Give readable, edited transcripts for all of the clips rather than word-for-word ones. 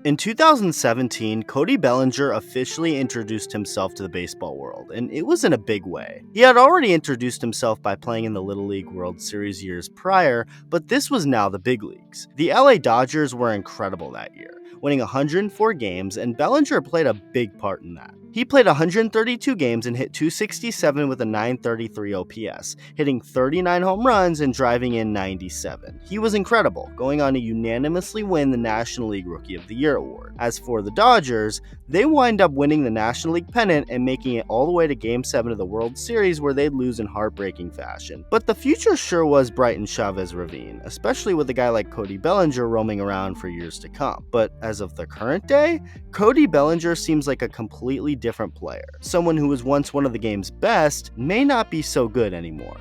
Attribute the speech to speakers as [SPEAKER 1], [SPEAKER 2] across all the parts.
[SPEAKER 1] In 2017, Cody Bellinger officially introduced himself to the baseball world, and it was in a big way. He had already introduced himself by playing in the Little League World Series years prior, but this was now the big leagues. The LA Dodgers were incredible that year, winning 104 games, and Bellinger played a big part in that. He played 132 games and hit .267 with a .933 OPS, hitting 39 home runs and driving in 97. He was incredible, going on to unanimously win the National League Rookie of the Year award. As for the Dodgers, they wind up winning the National League pennant and making it all the way to Game 7 of the World Series, where they'd lose in heartbreaking fashion. But the future sure was bright in Chavez Ravine, especially with a guy like Cody Bellinger roaming around for years to come. But as of the current day, Cody Bellinger seems like a completely different player. Someone who was once one of the game's best may not be so good anymore.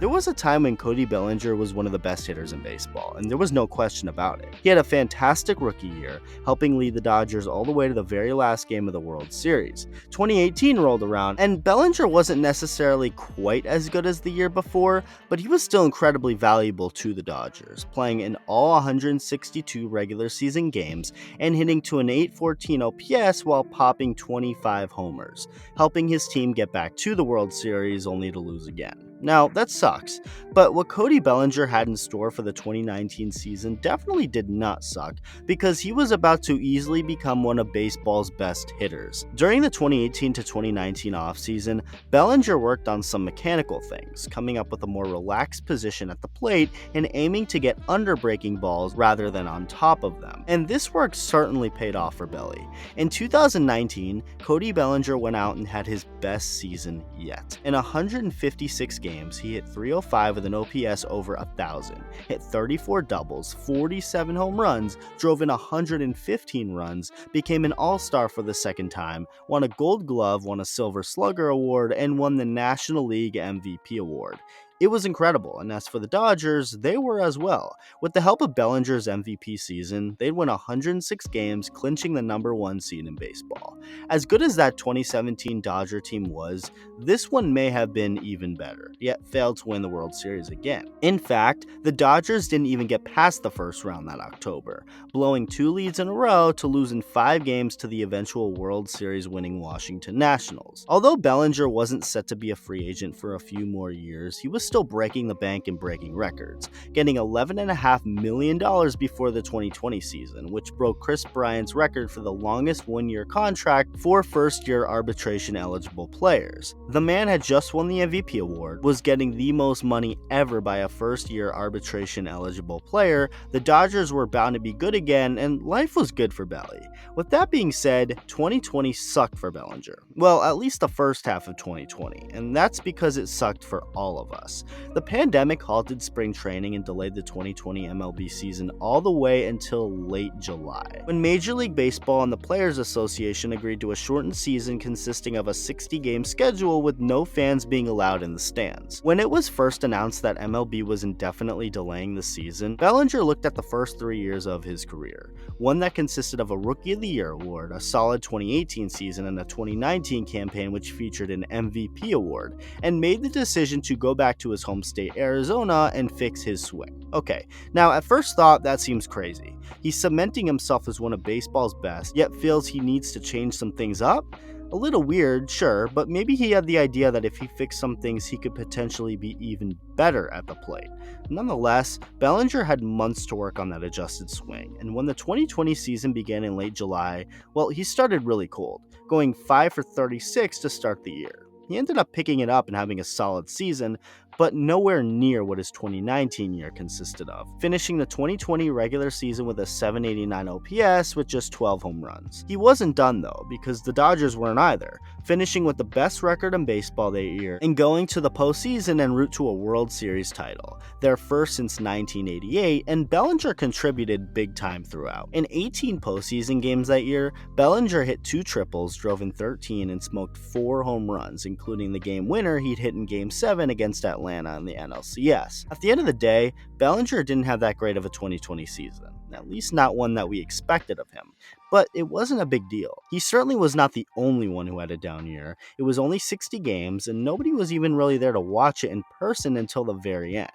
[SPEAKER 1] There was a time when Cody Bellinger was one of the best hitters in baseball, and there was no question about it. He had a fantastic rookie year, helping lead the Dodgers all the way to the very last game of the World Series. 2018 rolled around, and Bellinger wasn't necessarily quite as good as the year before, but he was still incredibly valuable to the Dodgers, playing in all 162 regular season games and hitting to an .814 OPS while popping 25 homers, helping his team get back to the World Series only to lose again. Now, that sucks, but what Cody Bellinger had in store for the 2019 season definitely did not suck, because he was about to easily become one of baseball's best hitters. During the 2018 to 2019 offseason, Bellinger worked on some mechanical things, coming up with a more relaxed position at the plate and aiming to get under breaking balls rather than on top of them. And this work certainly paid off for Belly. In 2019, Cody Bellinger went out and had his best season yet. In 156 games, he hit .305 with an OPS over 1,000, hit 34 doubles, 47 home runs, drove in 115 runs, became an All-Star for the second time, won a Gold Glove, won a Silver Slugger Award, and won the National League MVP Award. It was incredible, and as for the Dodgers, they were as well. With the help of Bellinger's MVP season, they'd win 106 games, clinching the #1 seed in baseball. As good as that 2017 Dodger team was, this one may have been even better, yet failed to win the World Series again. In fact, the Dodgers didn't even get past the first round that October, blowing 2 leads in a row to lose in 5 games to the eventual World Series winning Washington Nationals. Although Bellinger wasn't set to be a free agent for a few more years, he was still breaking the bank and breaking records, getting $11.5 million before the 2020 season, which broke Chris Bryant's record for the longest one-year contract for first-year arbitration-eligible players. The man had just won the MVP award, was getting the most money ever by a first-year arbitration-eligible player, the Dodgers were bound to be good again, and life was good for Belly. With that being said, 2020 sucked for Bellinger. Well, at least the first half of 2020, and that's because it sucked for all of us. The pandemic halted spring training and delayed the 2020 MLB season all the way until late July, when Major League Baseball and the Players Association agreed to a shortened season consisting of a 60-game schedule with no fans being allowed in the stands. When it was first announced that MLB was indefinitely delaying the season, Bellinger looked at the first 3 years of his career, one that consisted of a Rookie of the Year award, a solid 2018 season, and a 2019 campaign which featured an MVP award, and made the decision to go back to his home state, Arizona, and fix his swing. Okay, now at first thought, that seems crazy. He's cementing himself as one of baseball's best, yet feels he needs to change some things up? A little weird, sure, but maybe he had the idea that if he fixed some things, he could potentially be even better at the plate. Nonetheless, Bellinger had months to work on that adjusted swing, and when the 2020 season began in late July, well, he started really cold, going 5 for 36 to start the year. He ended up picking it up and having a solid season, but nowhere near what his 2019 year consisted of, finishing the 2020 regular season with a .789 OPS with just 12 home runs. He wasn't done though, because the Dodgers weren't either, finishing with the best record in baseball that year and going to the postseason en route to a World Series title, their first since 1988, and Bellinger contributed big time throughout. In 18 postseason games that year, Bellinger hit 2 triples, drove in 13, and smoked 4 home runs, including the game winner he'd hit in Game 7 against Atlanta in the NLCS. At the end of the day, Bellinger didn't have that great of a 2020 season, at least not one that we expected of him, but it wasn't a big deal. He certainly was not the only one who had a down year. It was only 60 games, and nobody was even really there to watch it in person until the very end.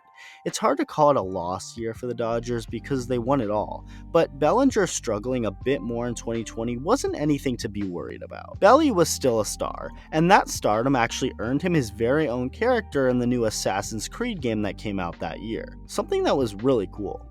[SPEAKER 1] It's hard to call it a lost year for the Dodgers because they won it all, but Bellinger struggling a bit more in 2020 wasn't anything to be worried about. Belly was still a star, and that stardom actually earned him his very own character in the new Assassin's Creed game that came out that year, something that was really cool.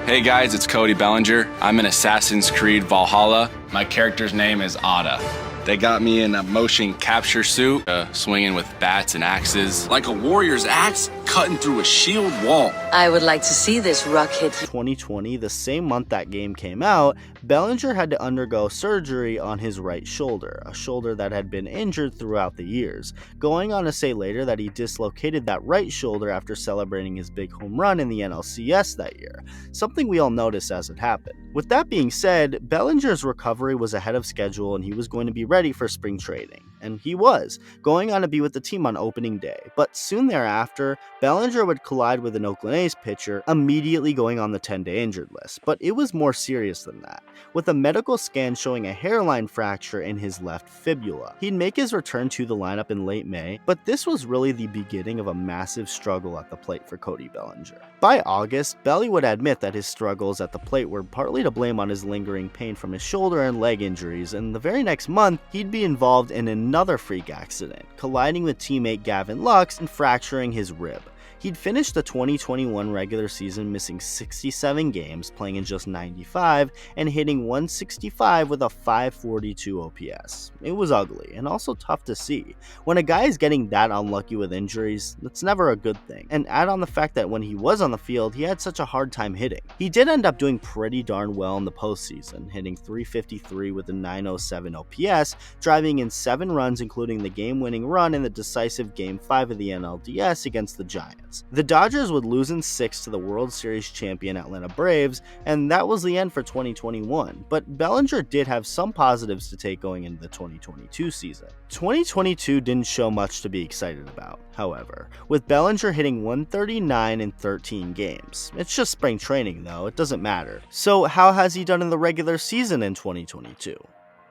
[SPEAKER 2] Hey guys, it's Cody Bellinger. I'm in Assassin's Creed Valhalla. My character's name is Ada. They got me in a motion capture suit, swinging with bats and axes. Like a warrior's axe, cutting through a shield wall.
[SPEAKER 3] I would like to see this rock hit you.
[SPEAKER 1] 2020, the same month that game came out, Bellinger had to undergo surgery on his right shoulder, a shoulder that had been injured throughout the years, going on to say later that he dislocated that right shoulder after celebrating his big home run in the NLCS that year, something we all noticed as it happened. With that being said, Bellinger's recovery was ahead of schedule and he was going to be ready for spring training. And he was, going on to be with the team on opening day. But soon thereafter, Bellinger would collide with an Oakland A's pitcher, immediately going on the 10-day injured list. But it was more serious than that, with a medical scan showing a hairline fracture in his left fibula. He'd make his return to the lineup in late May, but this was really the beginning of a massive struggle at the plate for Cody Bellinger. By August, Belly would admit that his struggles at the plate were partly to blame on his lingering pain from his shoulder and leg injuries, and the very next month, he'd be involved in another freak accident, colliding with teammate Gavin Lux and fracturing his rib. He'd finished the 2021 regular season missing 67 games, playing in just 95, and hitting 165 with a 542 OPS. It was ugly, and also tough to see. When a guy is getting that unlucky with injuries, that's never a good thing. And add on the fact that when he was on the field, he had such a hard time hitting. He did end up doing pretty darn well in the postseason, hitting 353 with a 907 OPS, driving in 7 runs including the game-winning run in the decisive Game 5 of the NLDS against the Giants. The Dodgers would lose in 6 to the World Series champion Atlanta Braves, and that was the end for 2021, but Bellinger did have some positives to take going into the 2022 season. 2022 didn't show much to be excited about, however, with Bellinger hitting 139 in 13 games. It's just spring training though, it doesn't matter. So how has he done in the regular season in 2022?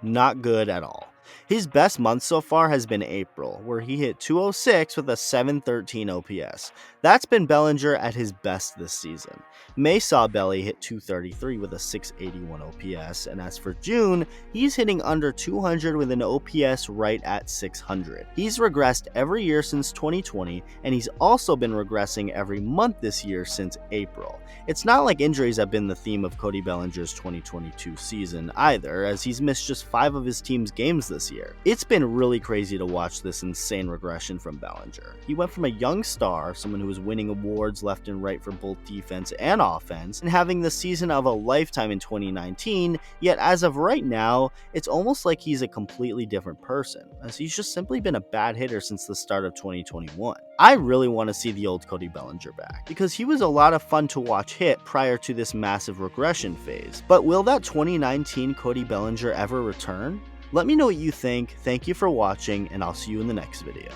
[SPEAKER 1] Not good at all. His best month so far has been April, where he hit 206 with a 713 OPS. That's been Bellinger at his best this season. May saw Belly hit 233 with a 681 OPS, and as for June, he's hitting under 200 with an OPS right at 600. He's regressed every year since 2020, and he's also been regressing every month this year since April. It's not like injuries have been the theme of Cody Bellinger's 2022 season either, as he's missed just 5 of his team's games this year. It's been really crazy to watch this insane regression from Bellinger. He went from a young star, someone who was winning awards left and right for both defense and offense, and having the season of a lifetime in 2019, yet as of right now, it's almost like he's a completely different person, as he's just simply been a bad hitter since the start of 2021. I really want to see the old Cody Bellinger back, because he was a lot of fun to watch hit prior to this massive regression phase. But will that 2019 Cody Bellinger ever return? Let me know what you think. Thank you for watching, and I'll see you in the next video.